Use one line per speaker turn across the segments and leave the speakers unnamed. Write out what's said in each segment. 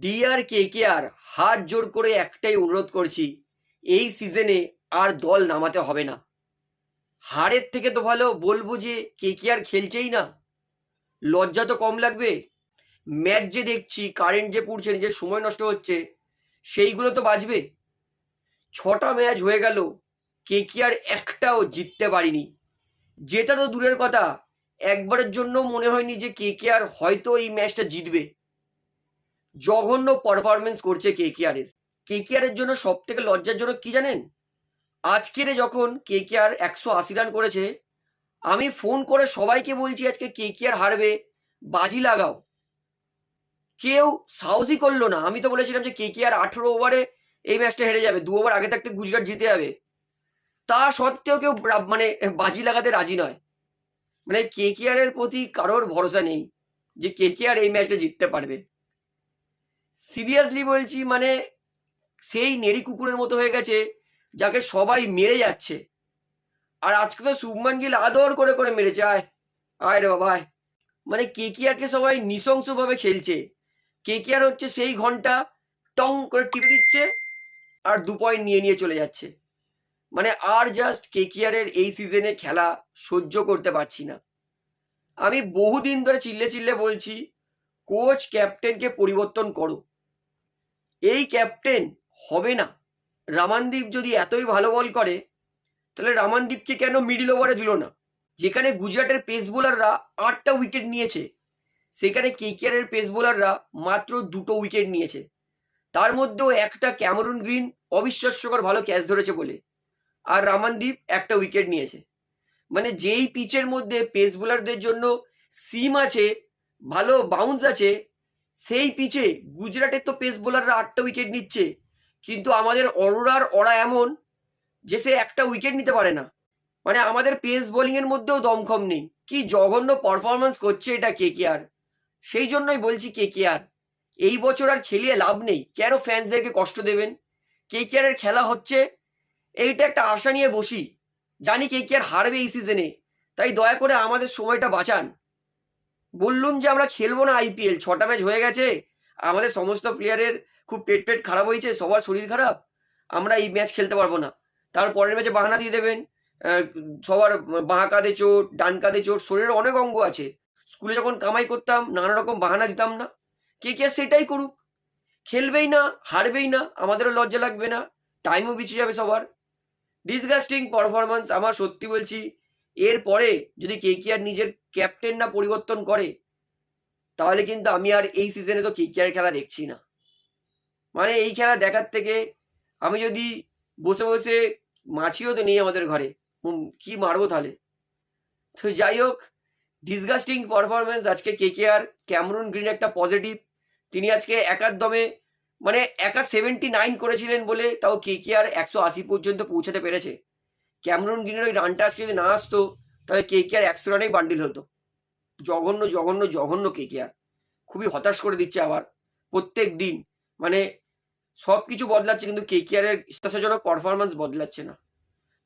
DR KKR হাত জোর করে একটাই অনুরোধ করছি, এই সিজনে আর দল নামাতে হবে না। হারের থেকে তো ভালো বলবো যে কেকেআর খেলছেই না। লজ্জা তো কম লাগবে। ম্যাচ যে দেখছি, কারেন্ট যে পুড়ছে, নিজের সময় নষ্ট হচ্ছে, সেইগুলো তো বাঁচবে। 6টা ম্যাচ হয়ে গেল, কেকেআর একটাও জিততে পারিনি। জেতা তো দূরের কথা, একবারের জন্য মনে হয়নি যে কেকেআর হয়তো এই ম্যাচটা জিতবে। জঘন্য পারফরমেন্স করছে কেকেআরের। কেকেআরের জন্য সব থেকে লজ্জার জন্য কি জানেন? আজকের যখন কেকেআর 180 রান করেছে, আমি ফোন করে সবাইকে বলছি আজকে কেকেআর হারবে, বাজি লাগাও। কেউ সাহসই করলো না। আমি তো বলেছিলাম যে কেকেআর 18 ওভারে এই ম্যাচটা হেরে যাবে, 2 ওভার আগে থাকতে গুজরাট জিতে যাবে। তা সত্ত্বেও কেউ মানে বাজি লাগাতে রাজি নয়। মানে কেকেআর এর প্রতি কারোর ভরসা নেই যে কেকেআর এই ম্যাচটা জিততে পারবে। সিরিয়াসলি বলছি, মানে সেই নেড়ি কুকুরের মতো হয়ে গেছে যাকে সবাই মেরে যাচ্ছে। আর আজকে তো শুভমান গিল আদর করে করে মেরেছে, আয় আয় রে বাবা আয়। মানে কেকেআরকে সবাই নৃশংসভাবে খেলছে। কেকেআর হচ্ছে সেই ঘন্টা টং করে টিপে দিচ্ছে আর 2 পয়েন্ট নিয়ে নিয়ে চলে যাচ্ছে। মানে আর জাস্ট কেকেআরের এই সিজনে খেলা সহ্য করতে পারছি না। আমি বহুদিন ধরে চিল্লে চিল্লে বলছি, কোচ ক্যাপ্টেনকে পরিবর্তন করো। এই ক্যাপ্টেন হবে না। রামানদীপ যদি এতই ভালো বল করে, তাহলে রামানদীপকে কেন মিডল ওভারে দিল না? যেখানে গুজরাটের পেস বোলাররা 8টা উইকেট নিয়েছে, সেখানে কেকেআরের পেস বোলাররা মাত্র 2টো উইকেট নিয়েছে। তার মধ্যেও একটা ক্যামেরুন গ্রিন অবিশ্বাস্যকর ভালো ক্যাচ ধরেছে বলে, আর রামানদীপ একটা উইকেট নিয়েছে। মানে যেই পিচের মধ্যে পেস বোলারদের জন্য সিম আছে, ভালো বাউন্স আছে, সেই পিচে গুজরাটের তো পেস বোলাররা 8টা উইকেট নিচ্ছে, কিন্তু আমাদের অরোরার ওরা এমন যে সে একটা উইকেট নিতে পারে না। মানে আমাদের পেস বোলিংয়ের মধ্যেও দমখম নেই। কি জঘন্য পারফরমেন্স করছে এটা কেকেআর। সেই জন্যই বলছি কেকেআর এই বছর আর খেলিয়ে লাভ নেই। কেন ফ্যান্সদেরকে কষ্ট দেবেন? কেকেআরের খেলা হচ্ছে, এইটা একটা আশা নিয়ে বসি। জানি কেকেআর হারবে এই সিজনে, তাই দয়া করে আমাদের সময়টা বাঁচান। বললুম যে আমরা খেলবো না আইপিএল, 6টা ম্যাচ হয়ে গেছে, আমাদের সমস্ত প্লেয়ারের খুব পেট খারাপ হয়েছে, সবার শরীর খারাপ, আমরা এই ম্যাচ খেলতে পারবো না। তার পরের ম্যাচে বাহানা দিয়ে দেবেন সবার বাঁ কাঁধে চোট, ডান কাঁধে চোট, শরীরের অনেক অঙ্গ আছে। স্কুলে যখন কামাই করতাম নানা রকম বাহানা দিতাম না? কেকেআর সেটাই করুক, খেলবেই না, হারবেই না, আমাদেরও লজ্জা লাগবে না, টাইমও বেঁচে যাবে সবার। Disgusting performance. আমার সত্যি বলছি, এরপরে যদি কেকেআর নিজের ক্যাপ্টেন না পরিবর্তন করে, তাহলে কিন্তু আমি আর এই সিজনে তো কেকেআর খেলা দেখছি না। মানে এই খেলা দেখার থেকে আমি যদি বসে বসে, মাছিও তো নেই আমাদের ঘরে, কি মারবো তাহলে? তো যাই হোক, ডিসগাস্টিং পারফরমেন্স আজকে কেকেআর। ক্যামেরুন গ্রিন একটা পজিটিভ, তিনি আজকে একার দমে, মানে একা 79 করেছিলেন বলে তাও কেকেআর 180 পর্যন্ত পৌঁছাতে পেরেছে। ক্যামেরুন গ্রিনের ওই রানটা আজকে যদি না আসতো, তাহলে কেকেআর 100 রানেই বান্ডিল হতো। জঘন্য জঘন্য জঘন্য কেকেআর। খুবই হতাশ করে দিচ্ছে আবার প্রত্যেক দিন। মানে সব কিছু বদলাচ্ছে, কিন্তু কেকেআরের হতাশাজনক পারফরমেন্স বদলাচ্ছে না।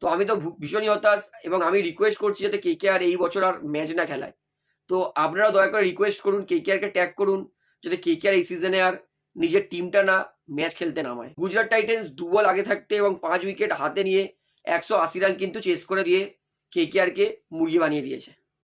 তো আমি তো ভীষণই হতাশ, এবং আমি রিকোয়েস্ট করছি যাতে কেকেআর এই বছর আর ম্যাচ না খেলায়। তো আপনারাও দয়া করে রিকোয়েস্ট করুন, কেকেআরকে ট্যাগ করুন, যাতে কেকেআর এই সিজনে আর নিজের টিমটা না ম্যাচ খেলতে নামায়। গুজরাট টাইটেন্স 2 বল আগে থাকতে এবং 5 উইকেট হাতে নিয়ে 180 রান কিন্তু চেস করে দিয়ে কেকেআরকে মুরগি বানিয়ে দিয়েছে।